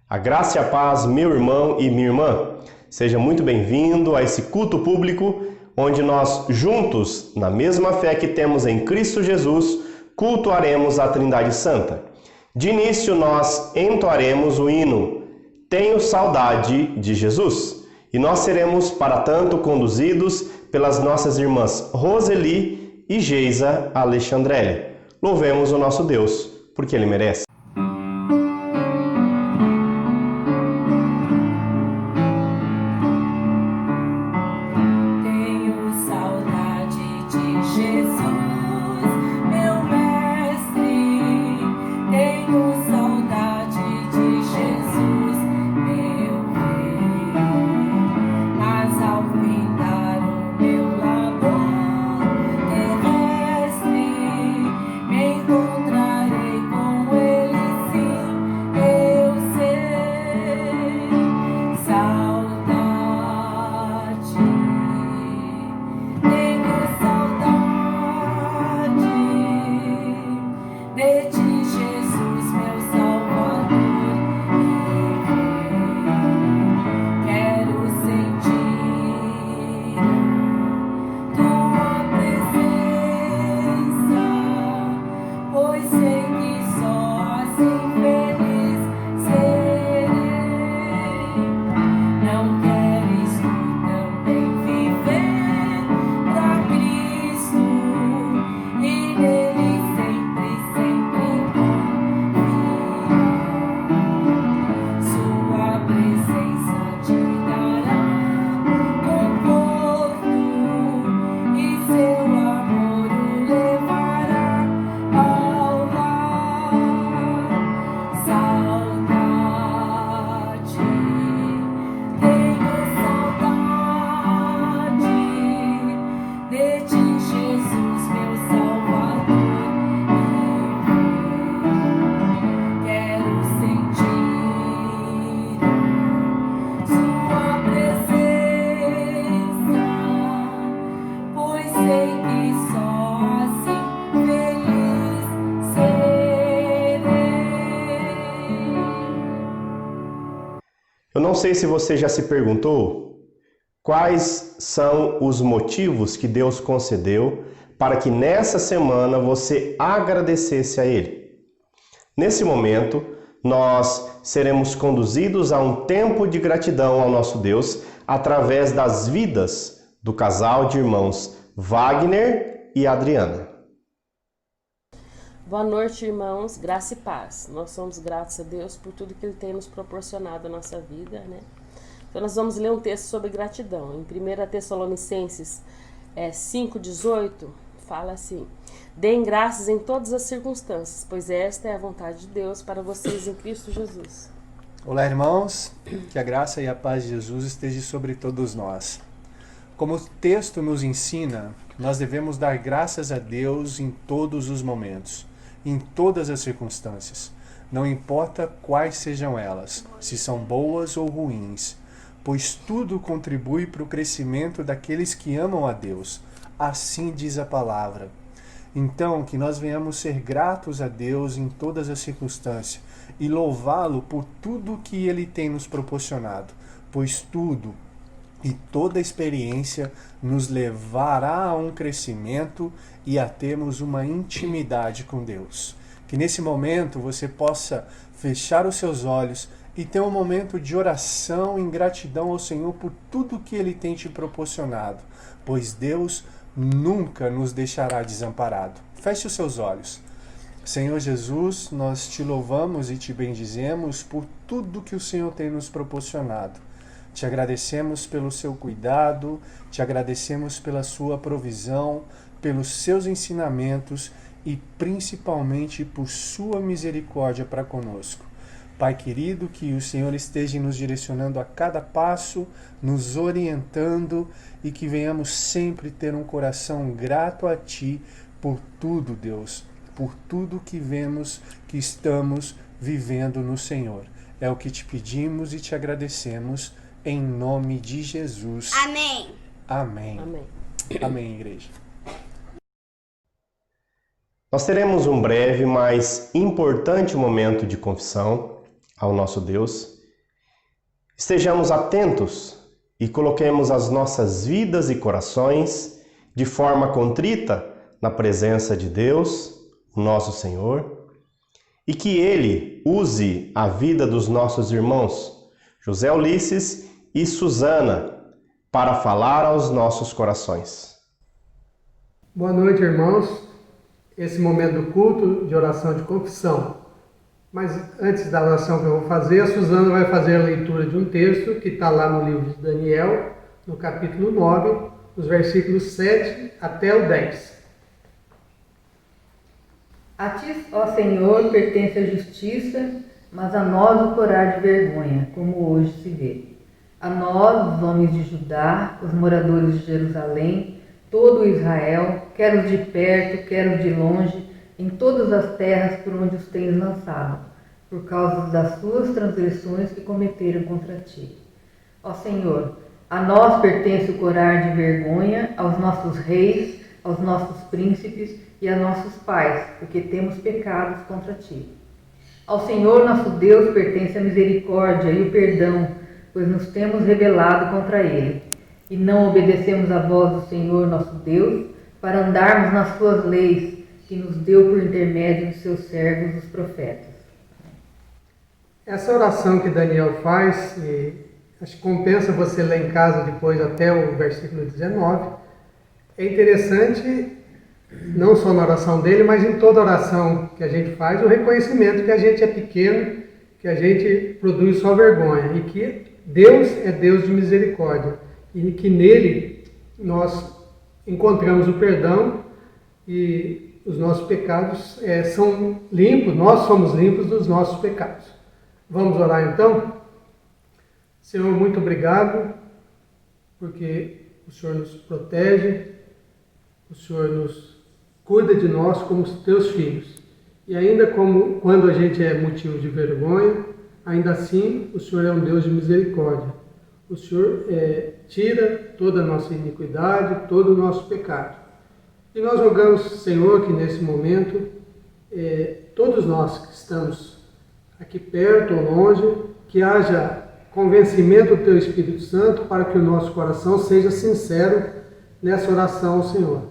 A graça e a paz, meu irmão e minha irmã. Seja muito bem-vindo a esse culto público, onde nós juntos, na mesma fé que temos em Cristo Jesus, cultuaremos a Trindade Santa. De início, nós entoaremos o hino Tenho Saudade de Jesus. E nós seremos, para tanto, conduzidos pelas nossas irmãs Roseli e Geisa Alexandrelli. Louvemos o nosso Deus, porque Ele merece. Eu não sei se você já se perguntou quais são os motivos que Deus concedeu para que nessa semana você agradecesse a Ele. Nesse momento, nós seremos conduzidos a um tempo de gratidão ao nosso Deus através das vidas do casal de irmãos Wagner e Adriana. Boa noite, irmãos, graça e paz. Nós somos gratos a Deus por tudo que Ele tem nos proporcionado na nossa vida, né? Então nós vamos ler um texto sobre gratidão. Em 1 Tessalonicenses 5,18, fala assim: deem graças em todas as circunstâncias, pois esta é a vontade de Deus para vocês em Cristo Jesus. Olá, irmãos, que a graça e a paz de Jesus esteja sobre todos nós. Como o texto nos ensina, nós devemos dar graças a Deus em todos os momentos, em todas as circunstâncias, não importa quais sejam elas, se são boas ou ruins, pois tudo contribui para o crescimento daqueles que amam a Deus, assim diz a palavra. Então, que nós venhamos ser gratos a Deus em todas as circunstâncias e louvá-lo por tudo que Ele tem nos proporcionado, pois tudo e toda experiência nos levará a um crescimento e a termos uma intimidade com Deus. Que nesse momento você possa fechar os seus olhos e ter um momento de oração em gratidão ao Senhor por tudo que Ele tem te proporcionado, pois Deus nunca nos deixará desamparado. Feche os seus olhos. Senhor Jesus, nós te louvamos e te bendizemos por tudo que o Senhor tem nos proporcionado. Te agradecemos pelo seu cuidado, te agradecemos pela sua provisão, pelos seus ensinamentos e principalmente por sua misericórdia para conosco. Pai querido, que o Senhor esteja nos direcionando a cada passo, nos orientando e que venhamos sempre ter um coração grato a Ti por tudo, Deus, por tudo que vemos que estamos vivendo no Senhor. É o que te pedimos e te agradecemos. Em nome de Jesus. Amém. Amém. Amém. Amém, igreja. Nós teremos um breve, mas importante momento de confissão ao nosso Deus. Estejamos atentos e coloquemos as nossas vidas e corações de forma contrita na presença de Deus, o nosso Senhor, e que Ele use a vida dos nossos irmãos, José Ulisses e Suzana, para falar aos nossos corações. Boa noite, irmãos. Esse momento do culto de oração de confissão. Mas antes da oração que eu vou fazer, a Suzana vai fazer a leitura de um texto que está lá no livro de Daniel, no capítulo 9, os versículos 7 até o 10. A ti, ó Senhor, pertence a justiça, mas a nós o corar de vergonha, como hoje se vê. A nós, os homens de Judá, os moradores de Jerusalém, todo Israel, quer os de perto, quer os de longe, em todas as terras por onde os tens lançado, por causa das suas transgressões que cometeram contra ti. Ó Senhor, a nós pertence o corar de vergonha, aos nossos reis, aos nossos príncipes e a nossos pais, porque temos pecados contra ti. Ao Senhor nosso Deus pertence a misericórdia e o perdão, pois nos temos rebelado contra ele, e não obedecemos a voz do Senhor nosso Deus, para andarmos nas suas leis, que nos deu por intermédio de seus servos, os profetas. Essa oração que Daniel faz, e acho que compensa você ler em casa depois até o versículo 19, é interessante, não só na oração dele, mas em toda oração que a gente faz, o reconhecimento que a gente é pequeno, que a gente produz só vergonha, e que Deus é Deus de misericórdia, e que nele nós encontramos o perdão e os nossos pecados são limpos, nós somos limpos dos nossos pecados. Vamos orar então? Senhor, muito obrigado, porque o Senhor nos protege, o Senhor nos cuida de nós como os teus filhos. E ainda como quando a gente é motivo de vergonha, ainda assim o Senhor é um Deus de misericórdia. O Senhor tira toda a nossa iniquidade, todo o nosso pecado. E nós rogamos, Senhor, que nesse momento, todos nós que estamos aqui perto ou longe, que haja convencimento do Teu Espírito Santo para que o nosso coração seja sincero nessa oração ao Senhor.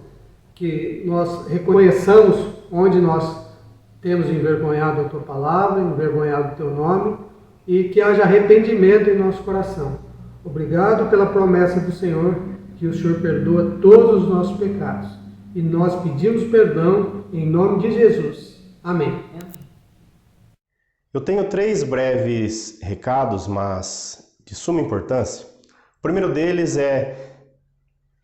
Que nós reconheçamos onde nós temos envergonhado a Tua palavra, envergonhado o Teu nome, e que haja arrependimento em nosso coração. Obrigado pela promessa do Senhor, que o Senhor perdoa todos os nossos pecados. E nós pedimos perdão em nome de Jesus. Amém. Eu tenho 3 breves recados, mas de suma importância. O primeiro deles é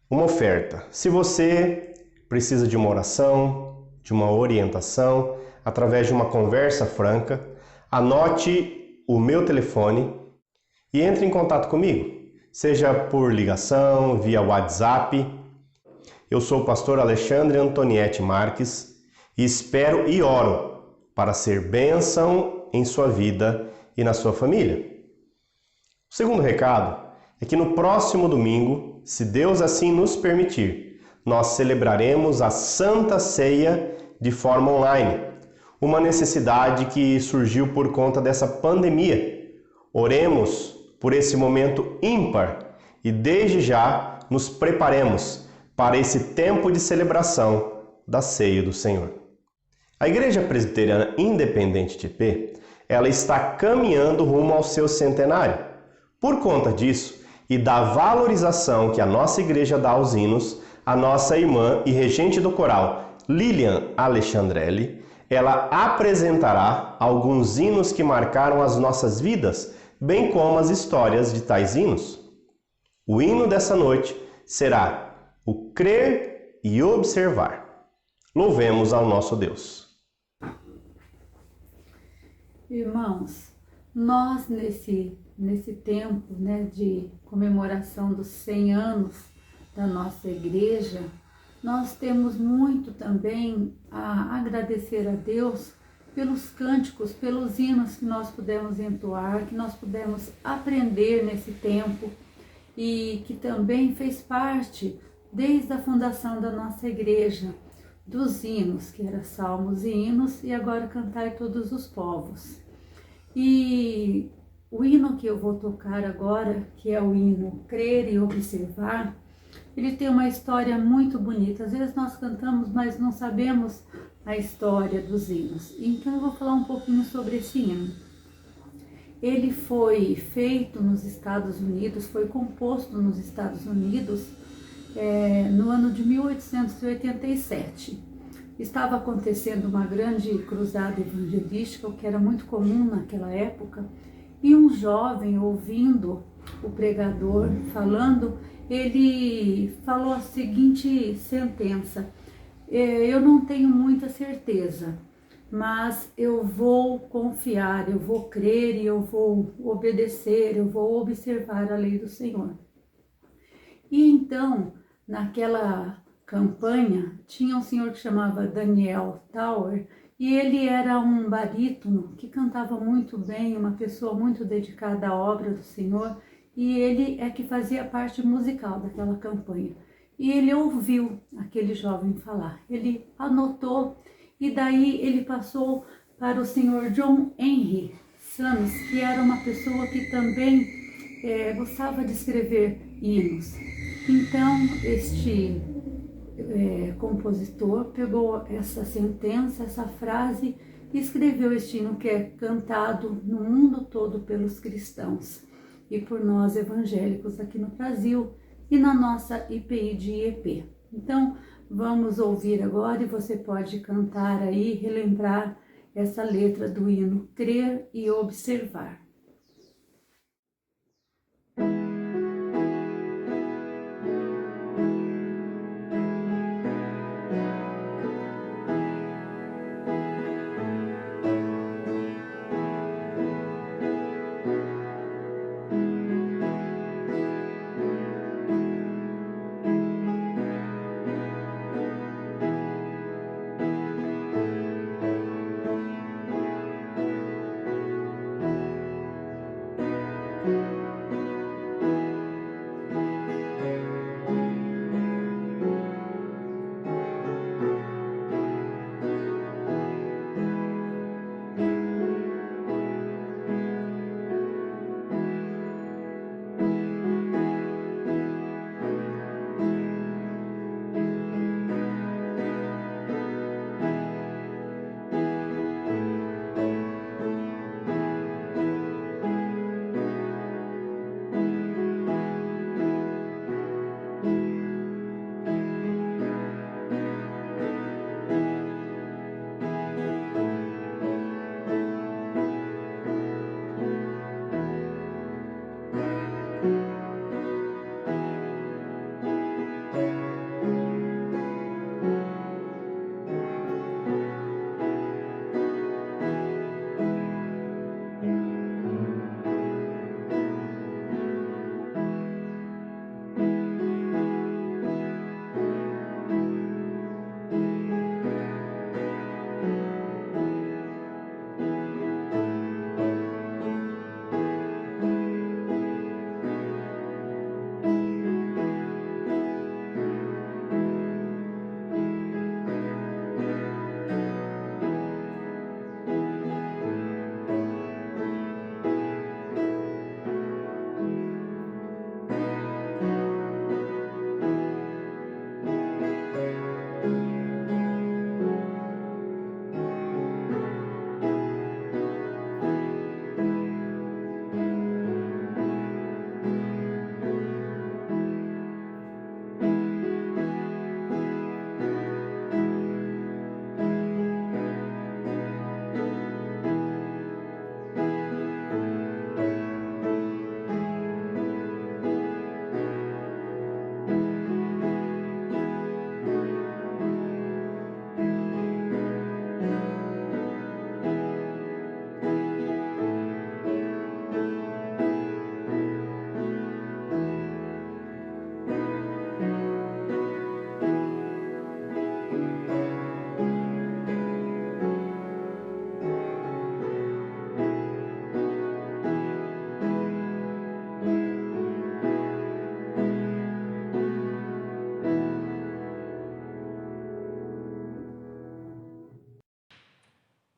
uma oferta. Se você precisa de uma oração, de uma orientação, através de uma conversa franca, anote o meu telefone e entre em contato comigo, seja por ligação, via WhatsApp. Eu sou o pastor Alexandre Antonietti Marques e espero e oro para ser bênção em sua vida e na sua família. O segundo recado é que no próximo domingo, se Deus assim nos permitir, nós celebraremos a Santa Ceia de forma online, uma necessidade que surgiu por conta dessa pandemia. Oremos por esse momento ímpar e desde já nos preparemos para esse tempo de celebração da Ceia do Senhor. A Igreja Presbiteriana Independente de IP, ela está caminhando rumo ao seu centenário. Por conta disso e da valorização que a nossa igreja dá aos hinos, a nossa irmã e regente do coral, Lilian Alexandrelli, ela apresentará alguns hinos que marcaram as nossas vidas, bem como as histórias de tais hinos. O hino dessa noite será o Crer e Observar. Louvemos ao nosso Deus. Irmãos, nós nesse tempo, de comemoração dos 100 anos da nossa igreja, nós temos muito também a agradecer a Deus pelos cânticos, pelos hinos que nós pudemos entoar, que nós pudemos aprender nesse tempo e que também fez parte, desde a fundação da nossa igreja, dos hinos, que era salmos e hinos, e agora cantai todos os povos. E O hino que eu vou tocar agora, que é o hino Crer e Observar, ele tem uma história muito bonita. Às vezes nós cantamos, mas não sabemos a história dos hinos. Então eu vou falar um pouquinho sobre esse hino. Ele foi feito nos Estados Unidos, foi composto nos Estados Unidos no ano de 1887. Estava acontecendo uma grande cruzada evangelística, o que era muito comum naquela época, e um jovem, ouvindo o pregador falando, ele falou a seguinte sentença: eu não tenho muita certeza, mas eu vou confiar, eu vou crer e eu vou obedecer, eu vou observar a lei do Senhor. E então, naquela campanha, tinha um senhor que chamava Daniel Tower, e ele era um barítono que cantava muito bem, uma pessoa muito dedicada à obra do Senhor, e ele é que fazia parte musical daquela campanha. E ele ouviu aquele jovem falar, ele anotou, e daí ele passou para o senhor John Henry Sams, que era uma pessoa que também gostava de escrever hinos. Então, este compositor pegou essa sentença, essa frase, e escreveu este hino que é cantado no mundo todo pelos cristãos e por nós evangélicos aqui no Brasil e na nossa IPI de IEP. Então, vamos ouvir agora e você pode cantar aí, relembrar essa letra do hino Crer e Observar.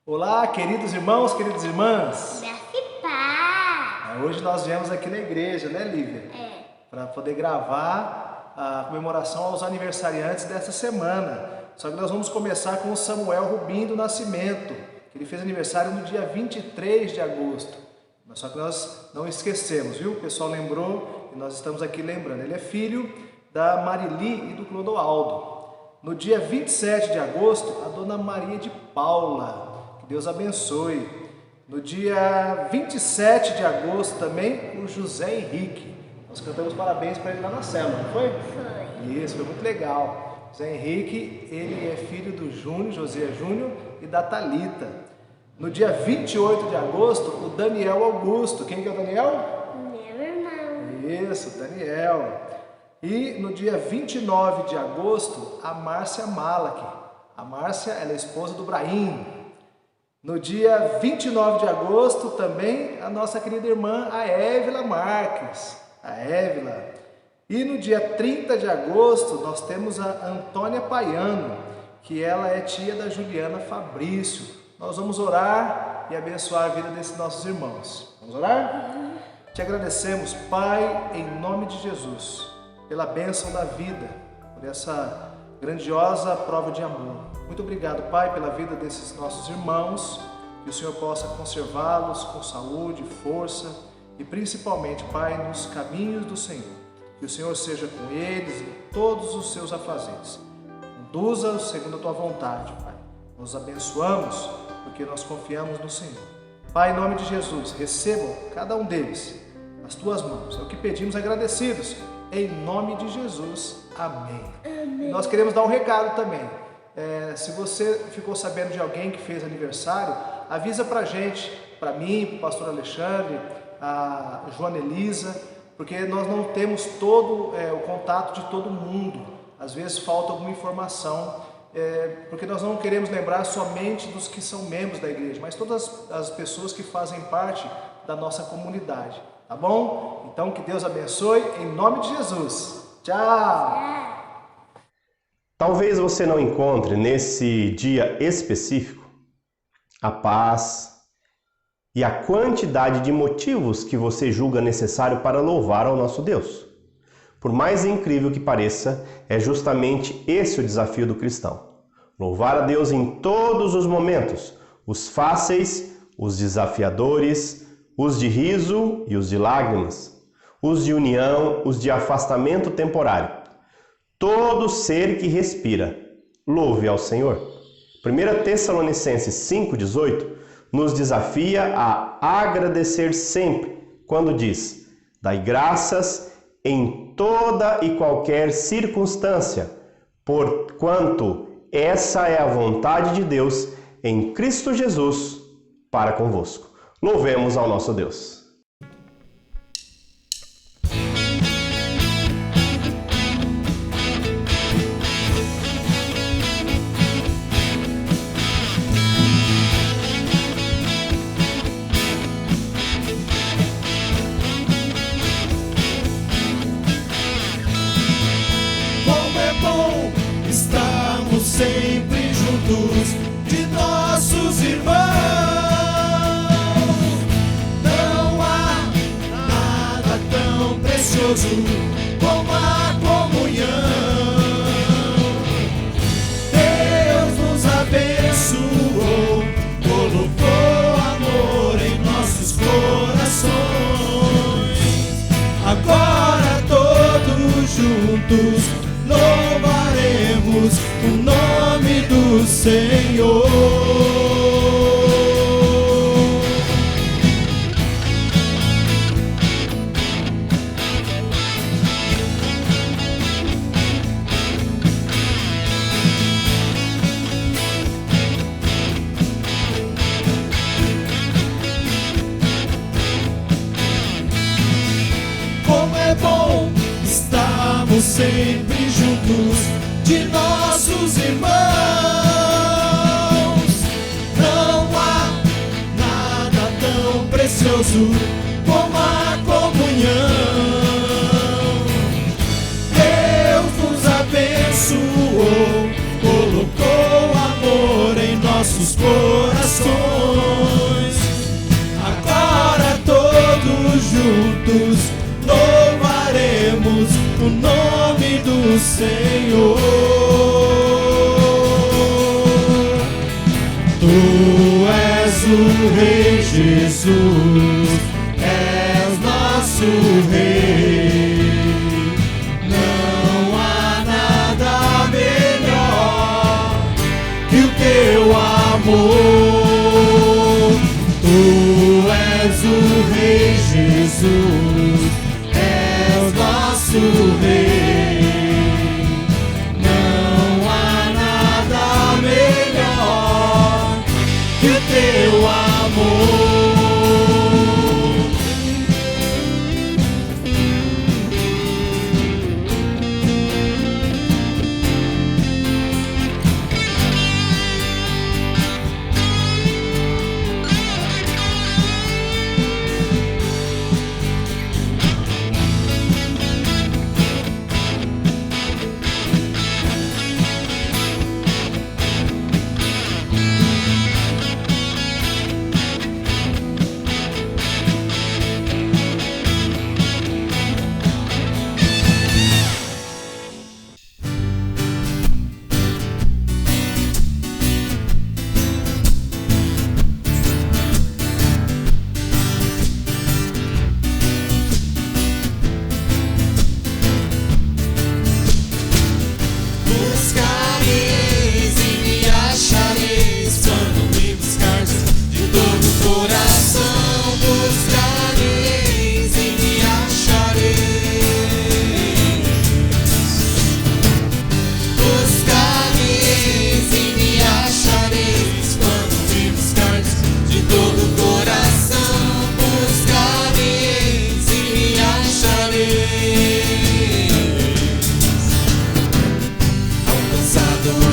Olá, queridos irmãos, queridas irmãs. Graça e paz. Hoje nós viemos aqui na igreja, né, Lívia? Para poder gravar a comemoração aos aniversariantes dessa semana. Só que nós vamos começar com o Samuel Rubim do Nascimento, que ele fez aniversário no dia 23 de agosto. Só que nós não esquecemos, viu? O pessoal lembrou e nós estamos aqui lembrando. Ele é filho da Marili e do Clodoaldo. No dia 27 de agosto, a Dona Maria de Paula, que Deus abençoe. No dia 27 de agosto também, o José Henrique. Nós cantamos parabéns para ele lá na célula, não foi? Foi. Isso, foi muito legal. José Henrique, ele é filho do Júnior, José Júnior e da Thalita. No dia 28 de agosto, o Daniel Augusto. Quem que é o Daniel? Meu irmão. Isso, Daniel. E no dia 29 de agosto, a Márcia Malak. A Márcia, ela é esposa do Brahim. No dia 29 de agosto, também a nossa querida irmã, a Évila Marques. A Évila. E no dia 30 de agosto, nós temos a Antônia Paiano, que ela é tia da Juliana Fabrício. Nós vamos orar e abençoar a vida desses nossos irmãos. Vamos orar? Te agradecemos, Pai, em nome de Jesus, pela bênção da vida, por essa grandiosa prova de amor. Muito obrigado, Pai, pela vida desses nossos irmãos, que o Senhor possa conservá-los com saúde, força e principalmente, Pai, nos caminhos do Senhor. Que o Senhor seja com eles em todos os seus afazeres. Conduza-os segundo a Tua vontade, Pai. Nós abençoamos porque nós confiamos no Senhor. Pai, em nome de Jesus, recebam cada um deles nas Tuas mãos. É o que pedimos agradecidos. Em nome de Jesus. Amém. Amém. Nós queremos dar um recado também. Se você ficou sabendo de alguém que fez aniversário, avisa pra gente, para mim, para o pastor Alexandre, a Joana Elisa, porque nós não temos todo o contato de todo mundo. Às vezes falta alguma informação, porque nós não queremos lembrar somente dos que são membros da igreja, mas todas as pessoas que fazem parte da nossa comunidade. Tá bom? Então que Deus abençoe em nome de Jesus. Tchau! Talvez você não encontre nesse dia específico a paz e a quantidade de motivos que você julga necessário para louvar ao nosso Deus. Por mais incrível que pareça, é justamente esse o desafio do cristão. Louvar a Deus em todos os momentos, os fáceis, os desafiadores, os de riso e os de lágrimas, os de união, os de afastamento temporário. Todo ser que respira, louve ao Senhor. 1 Tessalonicenses 5,18 nos desafia a agradecer sempre, quando diz: dai graças em toda e qualquer circunstância, porquanto essa é a vontade de Deus em Cristo Jesus para convosco. Louvemos ao nosso Deus. Como é bom estarmos sempre juntos de nossos irmãos. Como a comunhão. Deus nos abençoou, colocou amor em nossos corações. Agora todos juntos louvaremos o nome do Senhor. Sempre juntos de nossos irmãos. Não há nada tão precioso como a comunhão. Deus nos abençoou, colocou amor em nossos corações. Agora todos no nome do Senhor. Tu és o Rei Jesus, és nosso Rei. Não há nada melhor que o teu amor. Tu és o Rei Jesus, és nosso Rei. Não há nada melhor que o teu amor.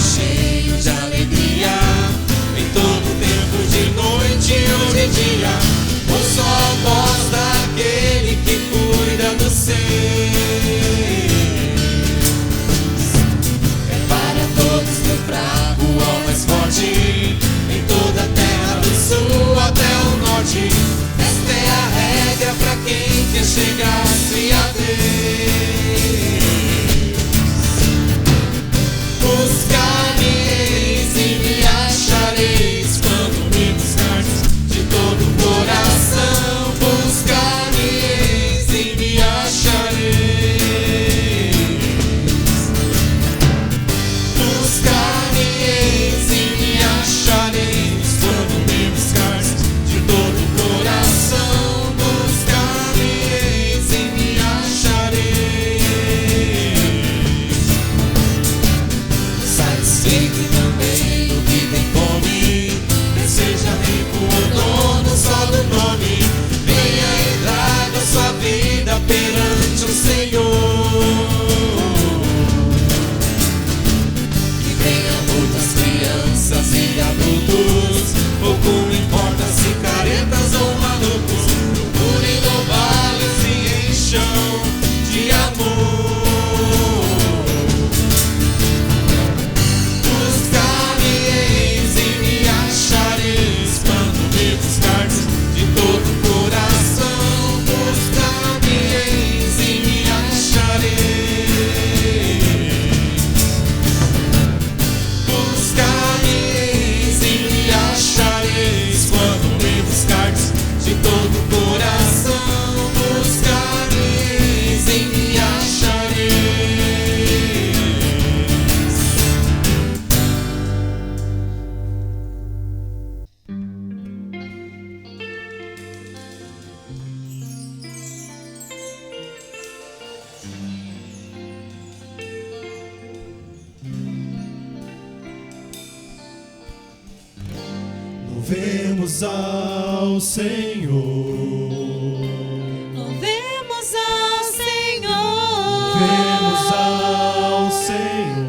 Cheio de alegria, em todo tempo, de noite ou de dia, ouço a voz daquele que cuida dos seus. É para todos do fraco ao mais forte, em toda a terra do sul até o norte. Esta é a regra para quem quer chegar-se a Deus. Buscar-me-eis e me achareis quando me buscardes de todo o coração. Buscar-me-eis e me achareis. Buscar-me-eis e me achareis quando me buscardes de todo o coração. Buscar-me-eis e me achareis. Satisfeito também o que tem fome, quer seja rico ou dono só do nome, venha e traga sua vida perante o Senhor. Que venham muitas crianças e adultos, pouco me importa se caretas ou malucos, procurem louvá-los e encham de amor. Buscar-me-eis e me achareis quando me buscardes de todo o coração. Buscar-me-eis e me achareis. Buscar-me-eis e me achareis quando me buscardes de todo o coração. Buscar-me-eis e me achareis. Louvemos ao Senhor. Louvemos ao Senhor. Louvemos ao Senhor.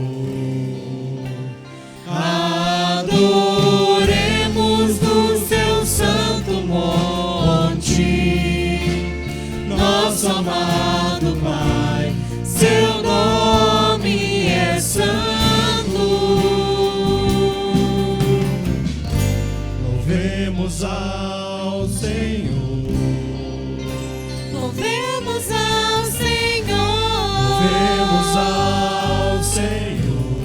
Adoremos do seu santo monte, Nosso amado Pai, seu nome é santo. Louvemos ao Senhor. louvemos ao Senhor. Louvemos ao Senhor,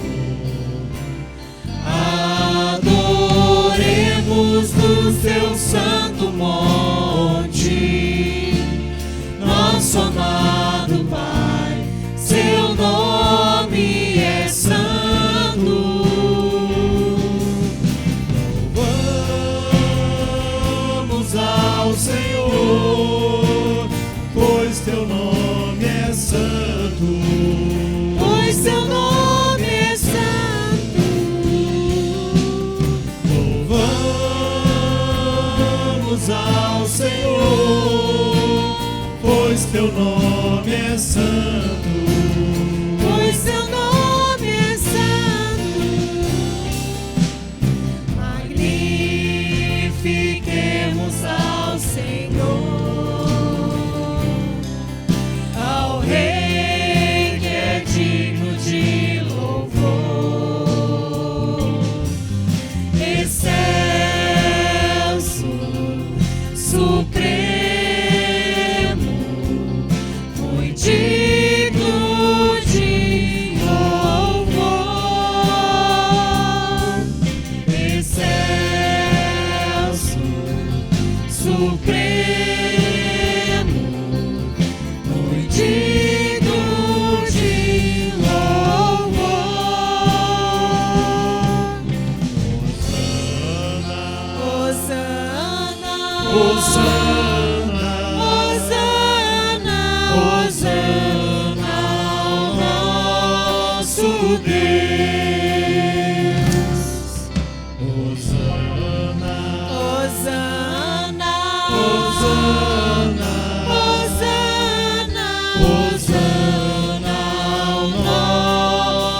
adoremos no seu santo monte, nosso amado Pai, seu nome é santo. Louvamos ao Senhor, pois teu nome é santo. Pois teu nome é santo. Louvamos ao Senhor, pois teu nome é santo. Pois teu nome é santo. Magnifiquemos ao Senhor, ao Rei que é digno de louvor. Excelso, supremo, muito digno de louvor. Excelso, supremo, muito digno de louvor. Hosana, Hosana, Hosana, Hosana ao nosso Deus. Hosana, Hosana, Hosana, Hosana, Hosana ao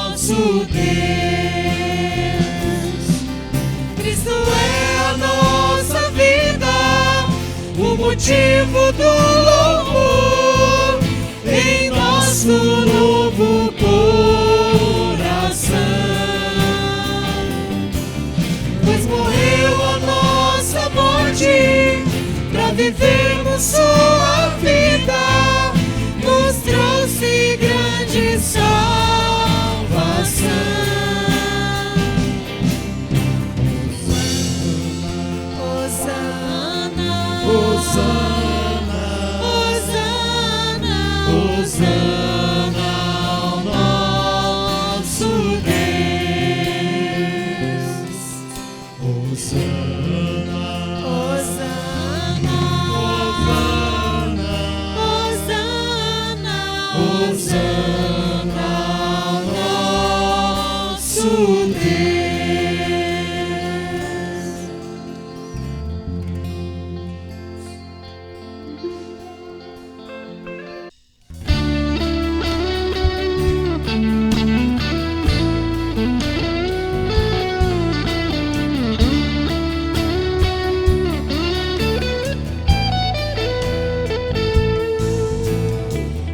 nosso Deus. Cristo é a nossa vida, o motivo do louvor em nosso novo coração. Pois morreu a nossa morte pra vivermos sua vida, nos trouxe grande salvação. Hosana, Hosana, Hosana, Hosana ao nosso Deus. Hosana, Hosana, Hosana, Hosana ao nosso Deus.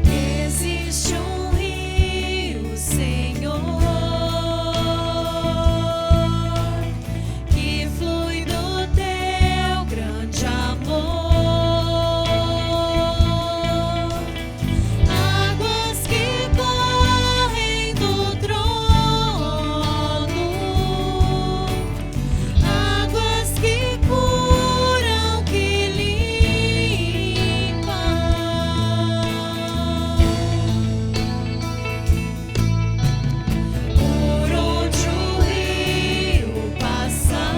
Existe rio, Senhor, que flui do teu grande amor, águas que correm do trono, águas que curam, que limpam. Por onde o rio passar,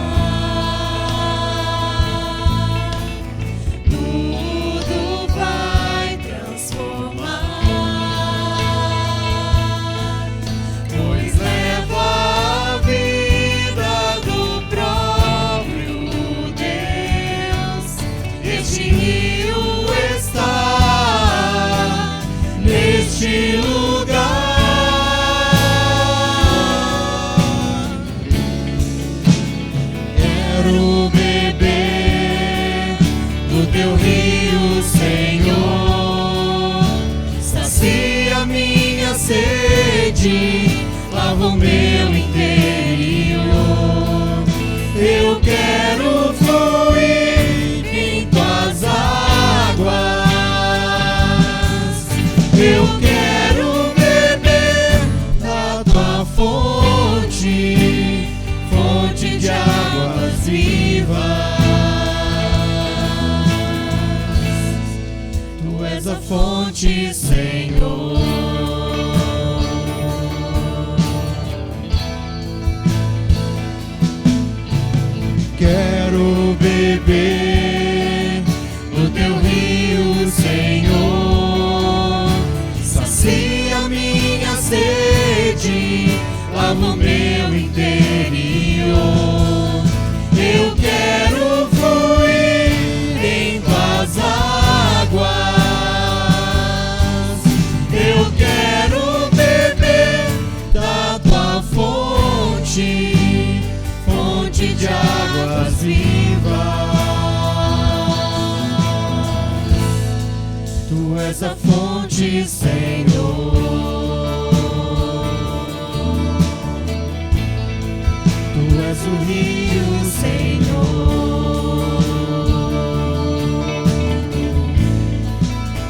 tudo vai transformar, pois leva a vida do próprio Deus. Este rio está neste lugar. Quero beber do teu rio, Senhor. Sacia minha sede, lava o meu interior. Eu quero fluir em tuas águas. Eu quero beber quero beber no teu rio, Senhor. Sacia minha sede, lava o meu interior. Eu quero fluir em tuas águas. Eu quero beber da tua fonte, fonte de águas vivas. Tu és a fonte, Senhor. Tu és o rio, Senhor.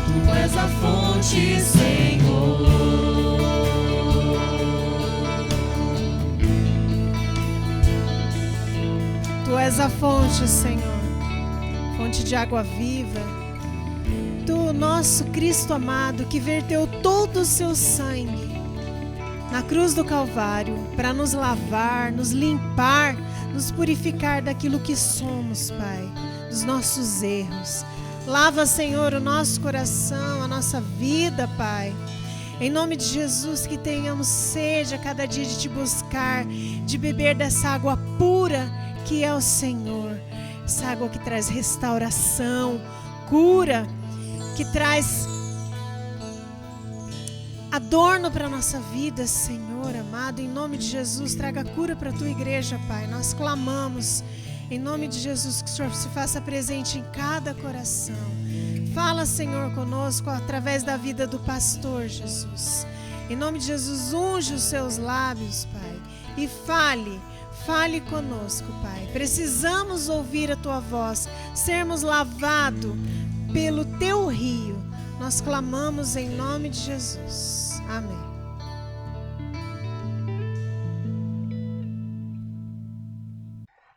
Tu és a fonte, Senhor. Tu és a fonte, Senhor, fonte de água viva. Tu, nosso Cristo amado, que verteu todo o seu sangue na cruz do Calvário para nos lavar, nos limpar, nos purificar daquilo que somos, Pai, dos nossos erros. Lava, Senhor, o nosso coração, a nossa vida, Pai. Em nome de Jesus, que tenhamos sede a cada dia de te buscar, de beber dessa água pura que é o Senhor. Essa água que traz restauração, cura, que traz adorno para a nossa vida, Senhor amado. Em nome de Jesus, traga cura para a tua igreja, Pai. Nós clamamos, em nome de Jesus, que o Senhor se faça presente em cada coração. Fala, Senhor, conosco através da vida do pastor, Jesus. Em nome de Jesus, unge os seus lábios, Pai, e fale conosco, Pai. Precisamos ouvir a tua voz, sermos lavados pelo teu rio. Nós clamamos em nome de Jesus. Amém.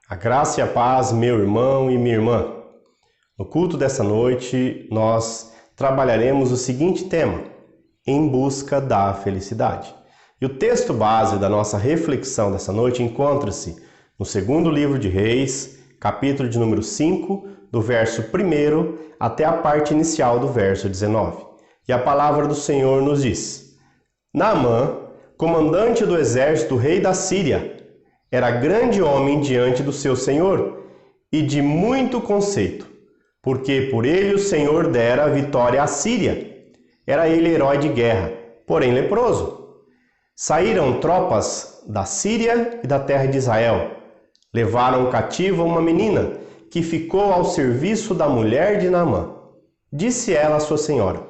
A graça e a paz, meu irmão e minha irmã. No culto dessa noite, nós trabalharemos o seguinte tema: em busca da felicidade. E o texto base da nossa reflexão dessa noite encontra-se no segundo livro de Reis, capítulo de número 5, do verso 1 até a parte inicial do verso 19. E a palavra do Senhor nos diz: Naamã, comandante do exército do rei da Síria, era grande homem diante do seu senhor e de muito conceito, porque por ele o Senhor dera a vitória à Síria. Era ele herói de guerra, porém leproso. Saíram tropas da Síria e da terra de Israel. Levaram cativa uma menina que ficou ao serviço da mulher de Naamã. Disse ela à sua senhora: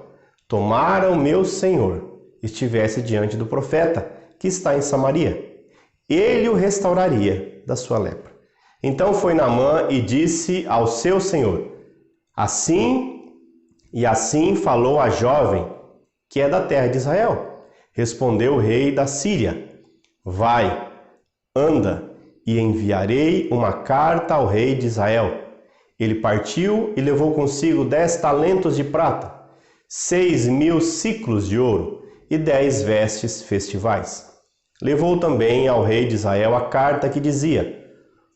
tomara o meu senhor estivesse diante do profeta que está em Samaria. Ele o restauraria da sua lepra. Então foi Naamã e disse ao seu senhor: assim falou a jovem, que é da terra de Israel. Respondeu o rei da Síria: vai, anda, e enviarei uma carta ao rei de Israel. Ele partiu e levou consigo 10 talentos de prata, 6.000 siclos de ouro e 10 vestes festivais. Levou também ao rei de Israel a carta que dizia: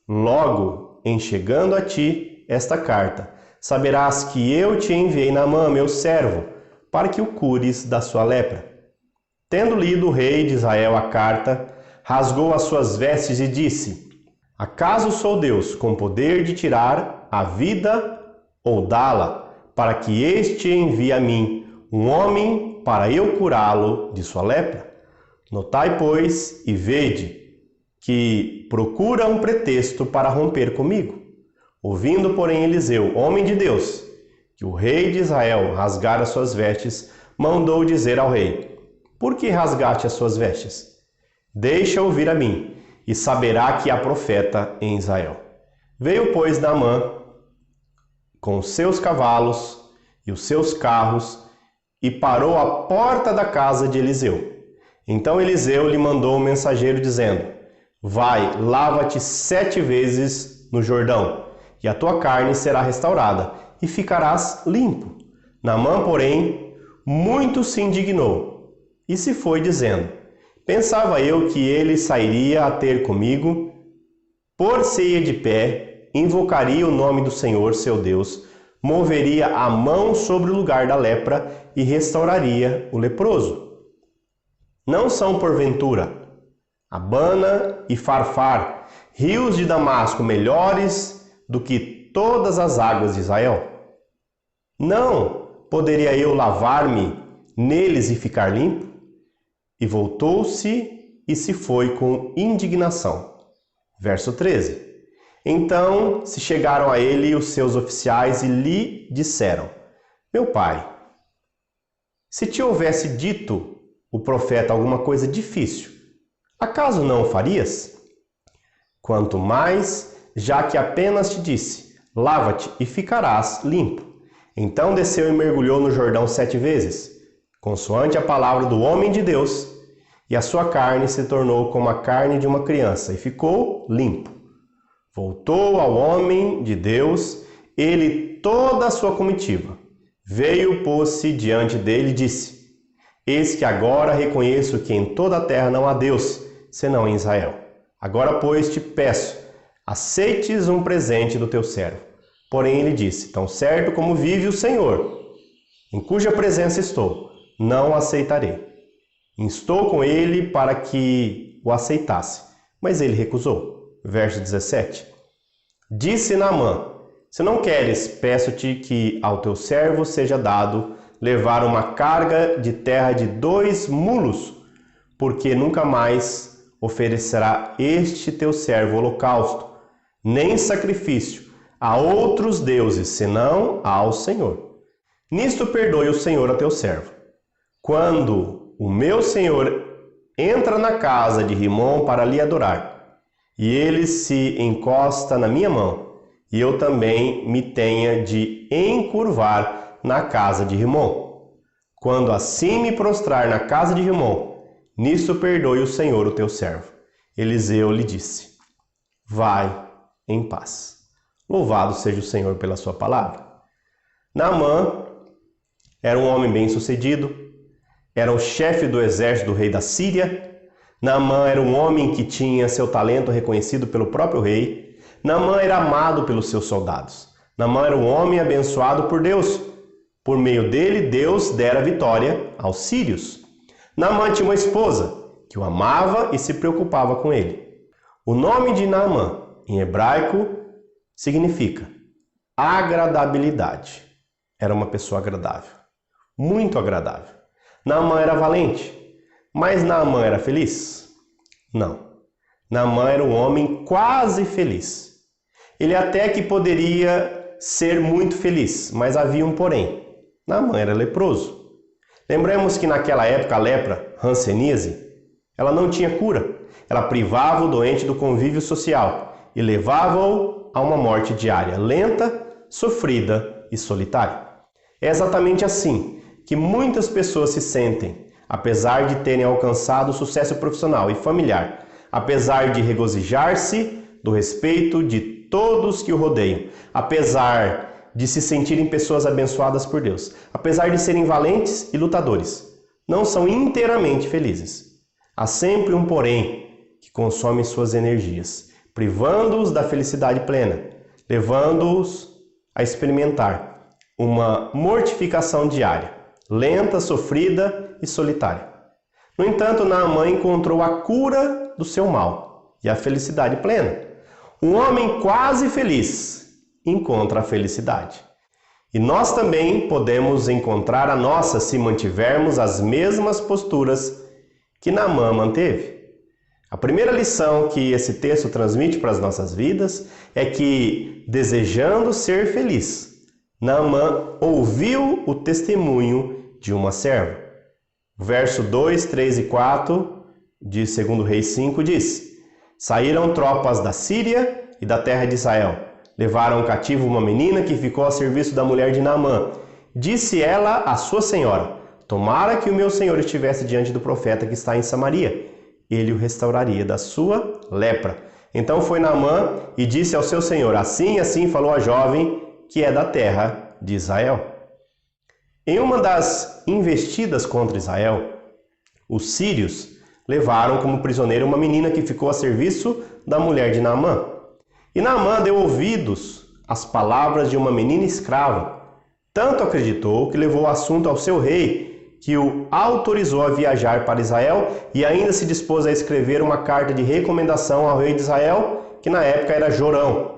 logo em chegando a ti esta carta, saberás que eu te enviei Naamã, meu servo, para que o cures da sua lepra. Tendo lido o rei de Israel a carta, rasgou as suas vestes e disse: acaso sou Deus com poder de tirar a vida ou dá-la, para que este envie a mim um homem para eu curá-lo de sua lepra? Notai, pois, e vede, que procura um pretexto para romper comigo. Ouvindo, porém, Eliseu, homem de Deus, que o rei de Israel rasgara suas vestes, mandou dizer ao rei: por que rasgaste as suas vestes? Deixa ouvir a mim, e saberá que há profeta em Israel. Veio, pois, Naamã com os seus cavalos e os seus carros, e parou à porta da casa de Eliseu. Então Eliseu lhe mandou um mensageiro, dizendo: vai, lava-te 7 vezes no Jordão, e a tua carne será restaurada, e ficarás limpo. Naamã, porém, muito se indignou, e se foi dizendo: pensava eu que ele sairia a ter comigo, por-se-ia de pé invocaria o nome do Senhor, seu Deus, moveria a mão sobre o lugar da lepra e restauraria o leproso. Não são, porventura, Abana e Farfar, rios de Damasco, melhores do que todas as águas de Israel? Não poderia eu lavar-me neles e ficar limpo? E voltou-se e se foi com indignação. Verso 13. Então se chegaram a ele os seus oficiais e lhe disseram: Meu pai, se te houvesse dito o profeta alguma coisa difícil, acaso não o farias? Quanto mais, já que apenas te disse: lava-te e ficarás limpo. Então desceu e mergulhou no Jordão 7 vezes, consoante a palavra do homem de Deus, e a sua carne se tornou como a carne de uma criança, e ficou limpo. Voltou ao homem de Deus, ele e toda a sua comitiva. Veio, pôs-se diante dele e disse: Eis que agora reconheço que em toda a terra não há Deus, senão em Israel. Agora, pois, te peço, aceites um presente do teu servo. Porém ele disse: Tão certo como vive o Senhor, em cuja presença estou, não o aceitarei. Instou com ele para que o aceitasse, mas ele recusou. Verso 17. Disse Naamã: Se não queres, peço-te que ao teu servo seja dado levar uma carga de terra de 2 mulos, porque nunca mais oferecerá este teu servo holocausto, nem sacrifício a outros deuses, senão ao Senhor. Nisto perdoe o Senhor a teu servo. Quando o meu senhor entra na casa de Rimom para lhe adorar, e ele se encosta na minha mão, e eu também me tenha de encurvar na casa de Rimom. Quando assim me prostrar na casa de Rimom, nisto perdoe o Senhor o teu servo. Eliseu lhe disse: Vai em paz. Louvado seja o Senhor pela sua palavra. Naamã era um homem bem-sucedido, era o chefe do exército do rei da Síria. Naamã era um homem que tinha seu talento reconhecido pelo próprio rei. Naamã era amado pelos seus soldados. Naamã era um homem abençoado por Deus. Por meio dele, Deus dera vitória aos sírios. Naamã tinha uma esposa que o amava e se preocupava com ele. O nome de Naamã, em hebraico, significa agradabilidade. Era uma pessoa agradável, muito agradável. Naamã era valente, mas Naamã era feliz? Não. Naamã era um homem quase feliz. Ele até que poderia ser muito feliz, mas havia um porém. Naamã era leproso. Lembramos que naquela época a lepra, hanseníase, ela não tinha cura. Ela privava o doente do convívio social e levava-o a uma morte diária, lenta, sofrida e solitária. É exatamente assim que muitas pessoas se sentem, apesar de terem alcançado sucesso profissional e familiar, apesar de regozijar-se do respeito de todos que o rodeiam, apesar de se sentirem pessoas abençoadas por Deus, apesar de serem valentes e lutadores, não são inteiramente felizes. Há sempre um porém que consome suas energias, privando-os da felicidade plena, levando-os a experimentar uma mortificação diária, lenta, sofrida e solitária. No entanto, Naamã encontrou a cura do seu mal e a felicidade plena. Um homem quase feliz encontra a felicidade. E nós também podemos encontrar a nossa se mantivermos as mesmas posturas que Naamã manteve. A primeira lição que esse texto transmite para as nossas vidas é que, desejando ser feliz, Naamã ouviu o testemunho de uma serva. Verso 2, 3 e 4 de 2 Reis 5 diz: Saíram tropas da Síria e da terra de Israel. Levaram cativo uma menina que ficou a serviço da mulher de Naamã. Disse ela à sua senhora: Tomara que o meu senhor estivesse diante do profeta que está em Samaria. Ele o restauraria da sua lepra. Então foi Naamã e disse ao seu senhor: Assim e assim falou a jovem que é da terra de Israel. Em uma das investidas contra Israel, os sírios levaram como prisioneira uma menina que ficou a serviço da mulher de Naamã. E Naamã deu ouvidos às palavras de uma menina escrava. Tanto acreditou que levou o assunto ao seu rei, que o autorizou a viajar para Israel e ainda se dispôs a escrever uma carta de recomendação ao rei de Israel, que na época era Jorão.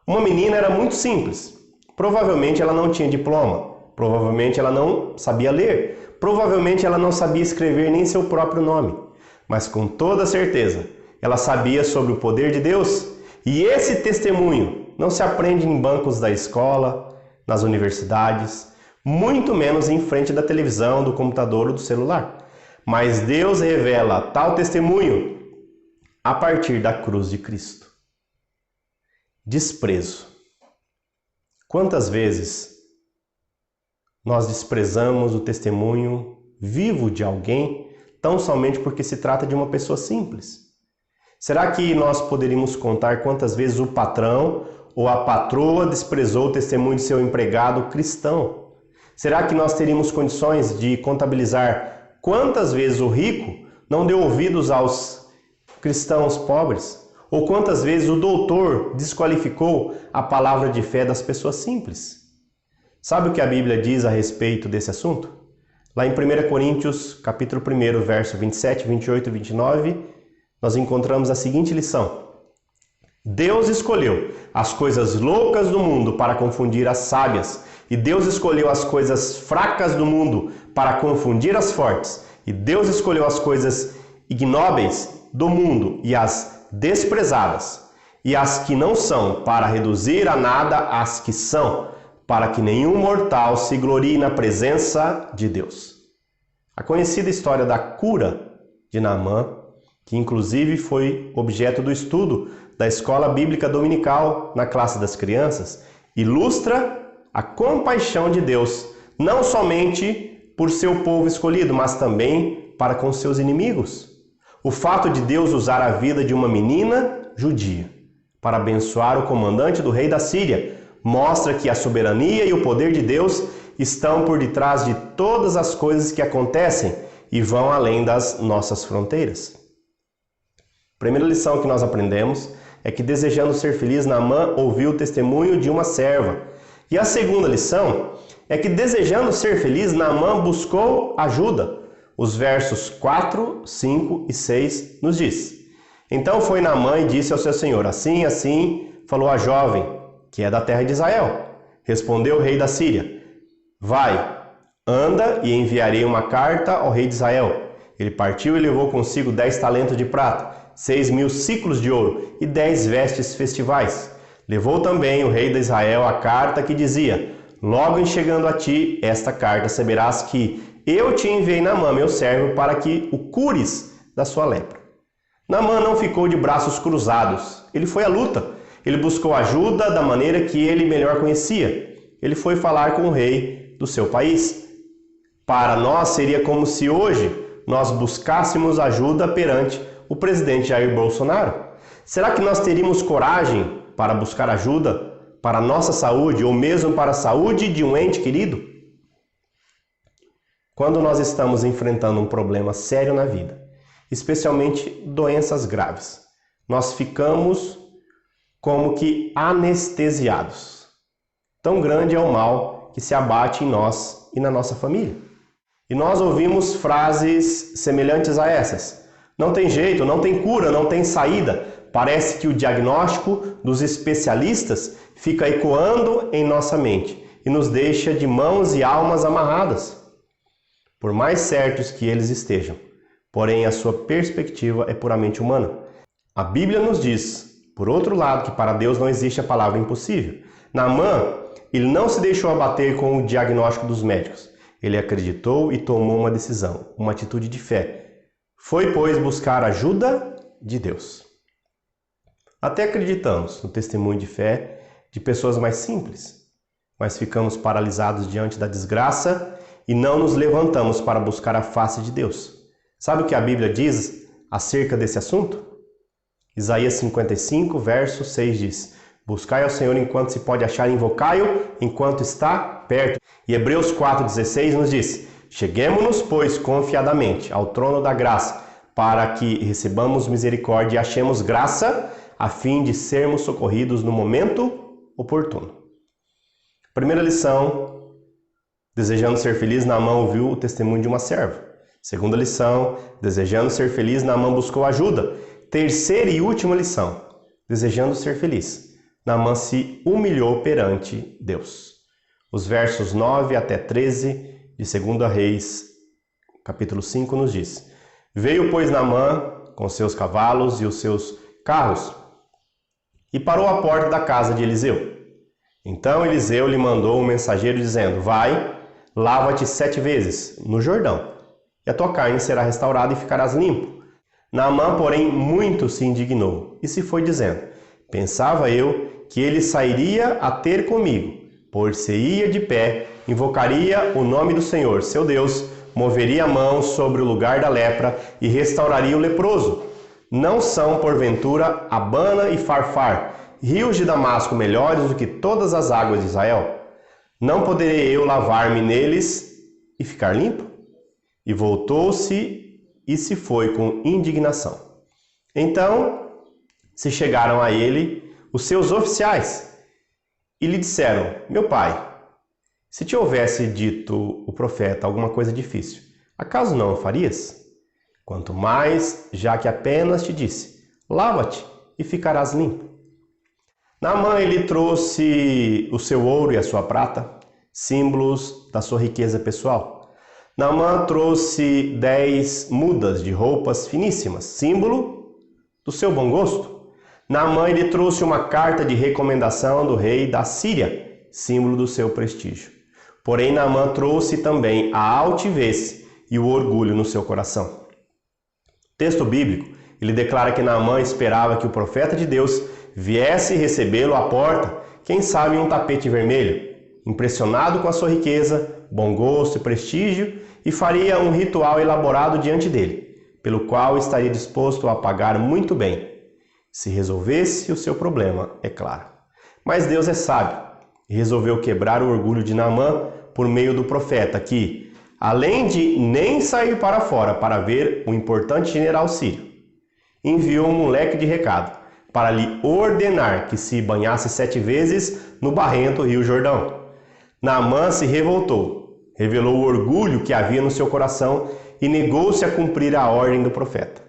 Uma menina era muito simples. Provavelmente ela não tinha diploma. Provavelmente ela não sabia ler. Provavelmente ela não sabia escrever nem seu próprio nome. Mas com toda certeza, ela sabia sobre o poder de Deus. E esse testemunho não se aprende em bancos da escola, nas universidades, muito menos em frente da televisão, do computador ou do celular. Mas Deus revela tal testemunho a partir da cruz de Cristo. Desprezo. Quantas vezes nós desprezamos o testemunho vivo de alguém tão somente porque se trata de uma pessoa simples? Será que nós poderíamos contar quantas vezes o patrão ou a patroa desprezou o testemunho de seu empregado cristão? Será que nós teríamos condições de contabilizar quantas vezes o rico não deu ouvidos aos cristãos pobres? Ou quantas vezes o doutor desqualificou a palavra de fé das pessoas simples? Sabe o que a Bíblia diz a respeito desse assunto? Lá em 1 Coríntios, capítulo 1, verso 27, 28 e 29, nós encontramos a seguinte lição. Deus escolheu as coisas loucas do mundo para confundir as sábias, e Deus escolheu as coisas fracas do mundo para confundir as fortes, e Deus escolheu as coisas ignóbeis do mundo e as desprezadas, e as que não são, para reduzir a nada as que são, para que nenhum mortal se glorie na presença de Deus. A conhecida história da cura de Naamã, que inclusive foi objeto do estudo da Escola Bíblica Dominical na classe das crianças, ilustra a compaixão de Deus, não somente por seu povo escolhido, mas também para com seus inimigos. O fato de Deus usar a vida de uma menina judia para abençoar o comandante do rei da Síria mostra que a soberania e o poder de Deus estão por detrás de todas as coisas que acontecem e vão além das nossas fronteiras. A primeira lição que nós aprendemos é que, desejando ser feliz, Naamã ouviu o testemunho de uma serva. E a segunda lição é que, desejando ser feliz, Naamã buscou ajuda. Os versos 4, 5 e 6 nos diz: Então foi Naamã e disse ao seu senhor: Assim, assim, falou a jovem, que é da terra de Israel. Respondeu o rei da Síria: Vai, anda e enviarei uma carta ao rei de Israel. Ele partiu e levou consigo 10 talentos de prata, 6.000 ciclos de ouro e 10 vestes festivais. Levou também o rei de Israel a carta que dizia: Logo em chegando a ti esta carta, saberás que eu te enviei Naamã, meu servo, para que o cures da sua lepra. Naamã não ficou de braços cruzados. Ele foi à luta. Ele buscou ajuda da maneira que ele melhor conhecia. Ele foi falar com o rei do seu país. Para nós seria como se hoje nós buscássemos ajuda perante o presidente Jair Bolsonaro. Será que nós teríamos coragem para buscar ajuda para a nossa saúde ou mesmo para a saúde de um ente querido? Quando nós estamos enfrentando um problema sério na vida, especialmente doenças graves, nós ficamos como que anestesiados. Tão grande é o mal que se abate em nós e na nossa família. E nós ouvimos frases semelhantes a essas: não tem jeito, não tem cura, não tem saída. Parece que o diagnóstico dos especialistas fica ecoando em nossa mente e nos deixa de mãos e almas amarradas. Por mais certos que eles estejam, porém a sua perspectiva é puramente humana. A Bíblia nos diz, por outro lado, que para Deus não existe a palavra impossível. Naamã, ele não se deixou abater com o diagnóstico dos médicos. Ele acreditou e tomou uma decisão, uma atitude de fé. Foi, pois, buscar ajuda de Deus. Até acreditamos no testemunho de fé de pessoas mais simples, mas ficamos paralisados diante da desgraça e não nos levantamos para buscar a face de Deus. Sabe o que a Bíblia diz acerca desse assunto? Isaías 55, verso 6 diz: Buscai ao Senhor enquanto se pode achar, invocai-o enquanto está perto. E Hebreus 4,16 nos diz: Cheguemo-nos, pois, confiadamente ao trono da graça, para que recebamos misericórdia e achemos graça, a fim de sermos socorridos no momento oportuno. Primeira lição, desejando ser feliz, Naamã ouviu o testemunho de uma serva. Segunda lição, desejando ser feliz, Naamã buscou ajuda. Terceira e última lição, desejando ser feliz, Naamã se humilhou perante Deus. Os versos 9 até 13 de 2 Reis, capítulo 5, nos diz: Veio, pois, Naamã com seus cavalos e os seus carros e parou à porta da casa de Eliseu. Então Eliseu lhe mandou um mensageiro dizendo: Vai, lava-te 7 vezes no Jordão, e a tua carne será restaurada e ficarás limpo. Naamã, porém, muito se indignou e se foi dizendo: Pensava eu que ele sairia a ter comigo, por-se-ia de pé, invocaria o nome do Senhor, seu Deus, moveria a mão sobre o lugar da lepra e restauraria o leproso. Não são, porventura, Abana e Farfar, rios de Damasco melhores do que todas as águas de Israel? Não poderei eu lavar-me neles e ficar limpo? E voltou-se e se foi com indignação. Então se chegaram a ele os seus oficiais e lhe disseram: Meu pai, se te houvesse dito o profeta alguma coisa difícil, acaso não o farias? Quanto mais, já que apenas te disse: Lava-te e ficarás limpo. Naamã, ele trouxe o seu ouro e a sua prata, símbolos da sua riqueza pessoal. Naamã trouxe 10 mudas de roupas finíssimas, símbolo do seu bom gosto. Naamã, ele trouxe uma carta de recomendação do rei da Síria, símbolo do seu prestígio. Porém, Naamã trouxe também a altivez e o orgulho no seu coração. O texto bíblico, ele declara que Naamã esperava que o profeta de Deus viesse recebê-lo à porta, quem sabe em um tapete vermelho, impressionado com a sua riqueza, bom gosto e prestígio, e faria um ritual elaborado diante dele, pelo qual estaria disposto a pagar muito bem, se resolvesse o seu problema, é claro. Mas Deus é sábio e resolveu quebrar o orgulho de Naamã por meio do profeta que, além de nem sair para fora para ver o importante general sírio, enviou um moleque de recado para lhe ordenar que se banhasse 7 vezes no barrento rio Jordão. Naamã se revoltou, revelou o orgulho que havia no seu coração e negou-se a cumprir a ordem do profeta.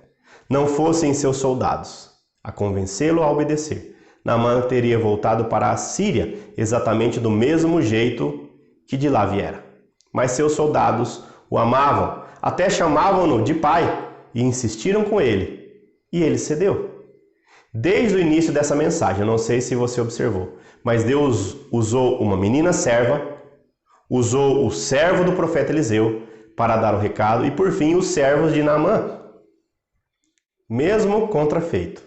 Não fossem seus soldados a convencê-lo a obedecer, Naamã teria voltado para a Síria exatamente do mesmo jeito que de lá viera. Mas seus soldados o amavam, até chamavam-no de pai e insistiram com ele, e ele cedeu. Desde o início dessa mensagem, eu não sei se você observou, mas Deus usou uma menina serva, usou o servo do profeta Eliseu para dar o recado e, por fim, os servos de Naamã. Mesmo contrafeito,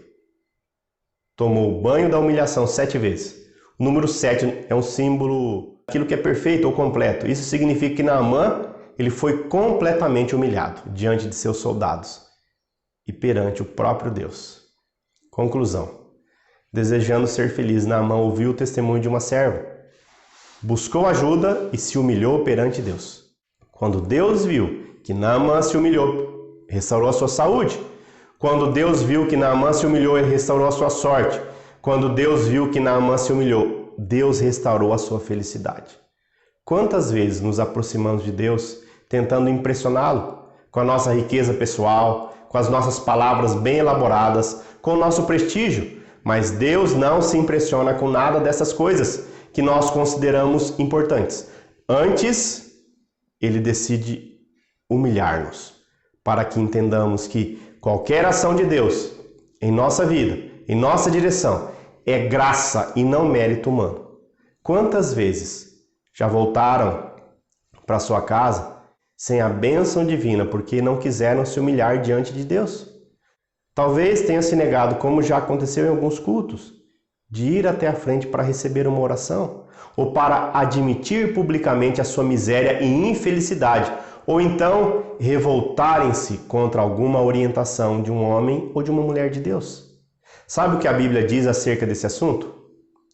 tomou o banho da humilhação 7 vezes. O número 7 é um símbolo daquilo que é perfeito ou completo. Isso significa que Naamã, ele foi completamente humilhado diante de seus soldados e perante o próprio Deus. Conclusão. Desejando ser feliz, Naamã ouviu o testemunho de uma serva, buscou ajuda e se humilhou perante Deus. Quando Deus viu que Naamã se humilhou, restaurou a sua saúde. Quando Deus viu que Naamã se humilhou, ele restaurou a sua sorte. Quando Deus viu que Naamã se humilhou, Deus restaurou a sua felicidade. Quantas vezes nos aproximamos de Deus tentando impressioná-lo com a nossa riqueza pessoal, com as nossas palavras bem elaboradas, com o nosso prestígio, mas Deus não se impressiona com nada dessas coisas que nós consideramos importantes. Antes, ele decide humilhar-nos, para que entendamos que qualquer ação de Deus em nossa vida, em nossa direção, é graça e não mérito humano. Quantas vezes já voltaram para sua casa sem a bênção divina porque não quiseram se humilhar diante de Deus? Talvez tenha se negado, como já aconteceu em alguns cultos, de ir até a frente para receber uma oração, ou para admitir publicamente a sua miséria e infelicidade, ou então revoltarem-se contra alguma orientação de um homem ou de uma mulher de Deus. Sabe o que a Bíblia diz acerca desse assunto?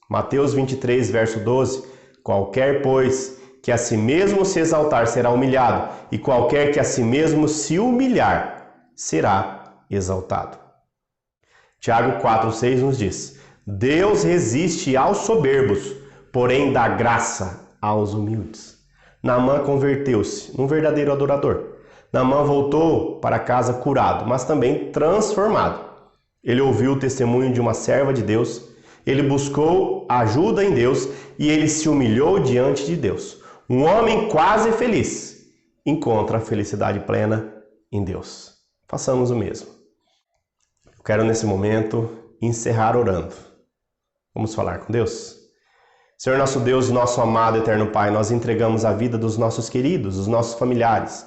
Mateus 23, verso 12. Qualquer, pois, que a si mesmo se exaltar será humilhado, e qualquer que a si mesmo se humilhar será exaltado. Tiago 4,6 nos diz: Deus resiste aos soberbos, porém dá graça aos humildes. Naamã converteu-se num verdadeiro adorador. Naamã voltou para casa curado, mas também transformado. Ele ouviu o testemunho de uma serva de Deus, ele buscou ajuda em Deus e ele se humilhou diante de Deus. Um homem quase feliz encontra a felicidade plena em Deus. Façamos o mesmo. Eu quero nesse momento encerrar orando. Vamos falar com Deus? Senhor nosso Deus, nosso amado eterno Pai, nós entregamos a vida dos nossos queridos, dos nossos familiares,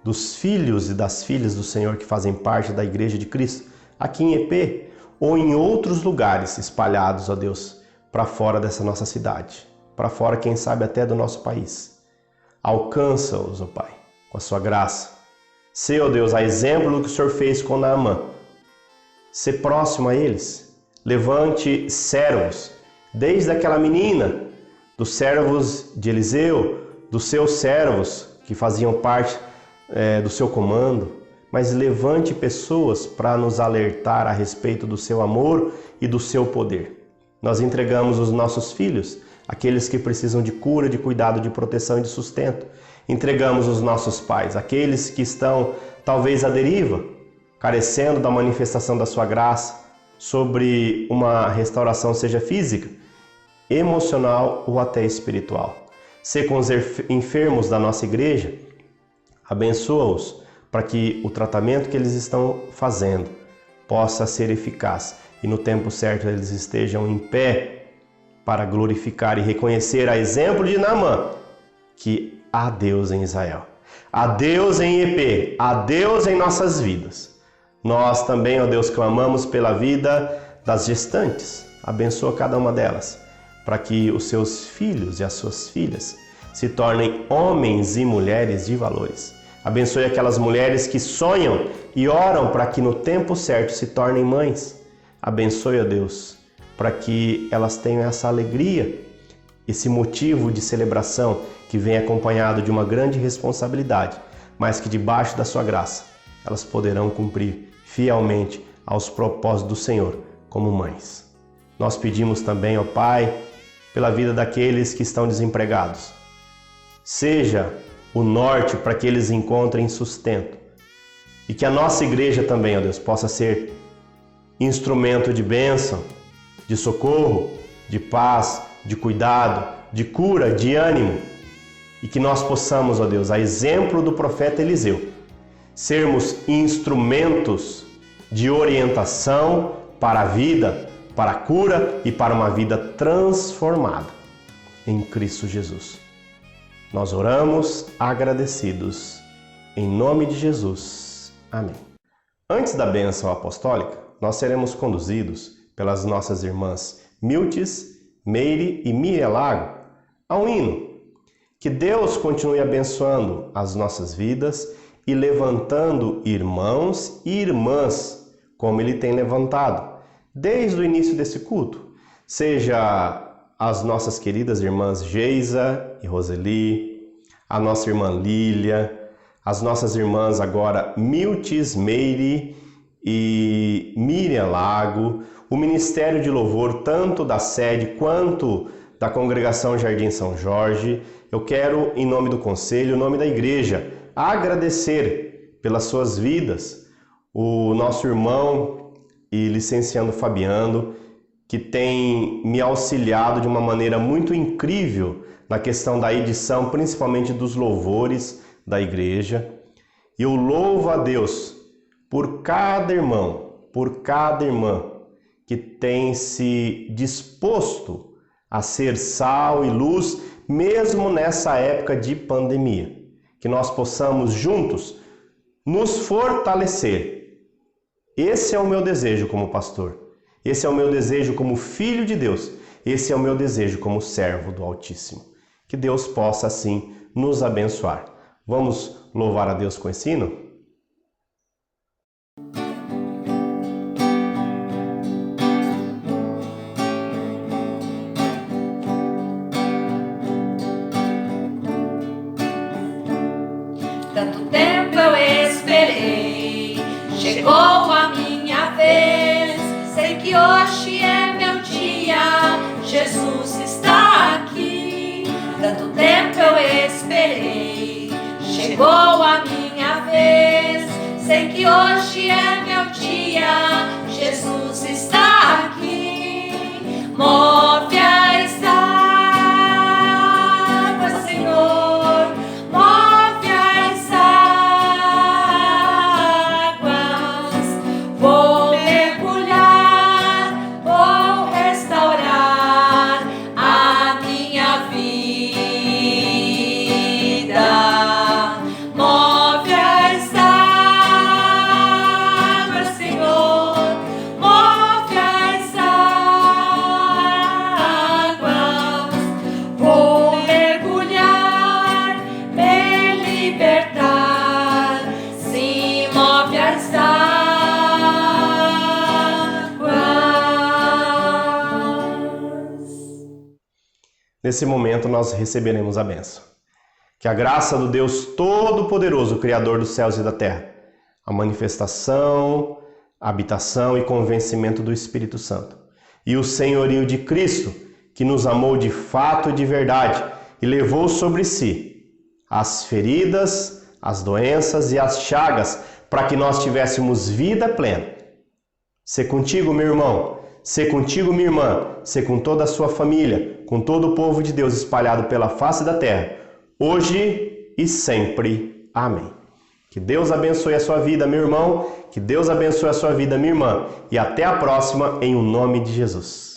dos filhos e das filhas do Senhor que fazem parte da Igreja de Cristo, aqui em EP ou em outros lugares espalhados, ó Deus, para fora dessa nossa cidade, para fora, quem sabe, até do nosso país. Alcança-os, ó Pai, com a sua graça. Sê, ó Deus, a exemplo do que o Senhor fez com Naamã. Sê próximo a eles. Levante servos, desde aquela menina, dos servos de Eliseu, dos seus servos que faziam parte do seu comando, mas levante pessoas para nos alertar a respeito do seu amor e do seu poder. Nós entregamos os nossos filhos, aqueles que precisam de cura, de cuidado, de proteção e de sustento. Entregamos os nossos pais, aqueles que estão talvez à deriva, carecendo da manifestação da sua graça, sobre uma restauração, seja física, emocional ou até espiritual. Sê com os enfermos da nossa igreja, abençoa-os para que o tratamento que eles estão fazendo possa ser eficaz e no tempo certo eles estejam em pé para glorificar e reconhecer, a exemplo de Naamã, que há Deus em Israel, há Deus em EP, há Deus em nossas vidas. Nós também, ó Deus, clamamos pela vida das gestantes. Abençoa cada uma delas, para que os seus filhos e as suas filhas se tornem homens e mulheres de valores. Abençoe aquelas mulheres que sonham e oram para que no tempo certo se tornem mães. Abençoe, ó Deus, para que elas tenham essa alegria, esse motivo de celebração que vem acompanhado de uma grande responsabilidade, mas que debaixo da sua graça elas poderão cumprir fielmente aos propósitos do Senhor como mães. Nós pedimos também, ó Pai, pela vida daqueles que estão desempregados. Seja o norte para que eles encontrem sustento. E que a nossa igreja também, ó Deus, possa ser instrumento de bênção, de socorro, de paz, de cuidado, de cura, de ânimo. E que nós possamos, ó Deus, a exemplo do profeta Eliseu, sermos instrumentos de orientação para a vida, para a cura e para uma vida transformada em Cristo Jesus. Nós oramos agradecidos, em nome de Jesus. Amém. Antes da bênção apostólica, nós seremos conduzidos pelas nossas irmãs Miltes, Meire e Miriam Lago a um hino. Que Deus continue abençoando as nossas vidas e levantando irmãos e irmãs, como Ele tem levantado, desde o início desse culto. Seja as nossas queridas irmãs Geisa e Roseli, a nossa irmã Lília, as nossas irmãs agora Miltes, Meire e Miriam Lago, o Ministério de Louvor, tanto da sede quanto da Congregação Jardim São Jorge. Eu quero, em nome do Conselho, em nome da Igreja, agradecer pelas suas vidas o nosso irmão e licenciando Fabiano, que tem me auxiliado de uma maneira muito incrível na questão da edição, principalmente dos louvores da igreja. E eu louvo a Deus por cada irmão, por cada irmã que tem se disposto a ser sal e luz, mesmo nessa época de pandemia. Que nós possamos juntos nos fortalecer. Esse é o meu desejo como pastor. Esse é o meu desejo como filho de Deus. Esse é o meu desejo como servo do Altíssimo. Que Deus possa assim nos abençoar. Vamos louvar a Deus com esse hino? Tanto tempo eu esperei, chegou a minha vez. que hoje é meu dia, Jesus está aqui. Tanto tempo eu esperei, chegou a minha vez. Sei que hoje é meu dia, Jesus está aqui. Move as águas, Senhor, move as águas. Vou mergulhar, vou restaurar a minha vida. Move as águas, Senhor, move as águas. Vou mergulhar, me libertar. Sim, move as águas. Nesse momento nós receberemos a bênção. Que a graça do Deus Todo-Poderoso, Criador dos céus e da terra, a manifestação, a habitação e convencimento do Espírito Santo, e o senhorio de Cristo, que nos amou de fato e de verdade e levou sobre si as feridas, as doenças e as chagas, para que nós tivéssemos vida plena. Ser contigo, meu irmão, ser contigo, minha irmã, ser com toda a sua família, com todo o povo de Deus espalhado pela face da terra, hoje e sempre. Amém. Que Deus abençoe a sua vida, meu irmão, que Deus abençoe a sua vida, minha irmã, e até a próxima, em o nome de Jesus.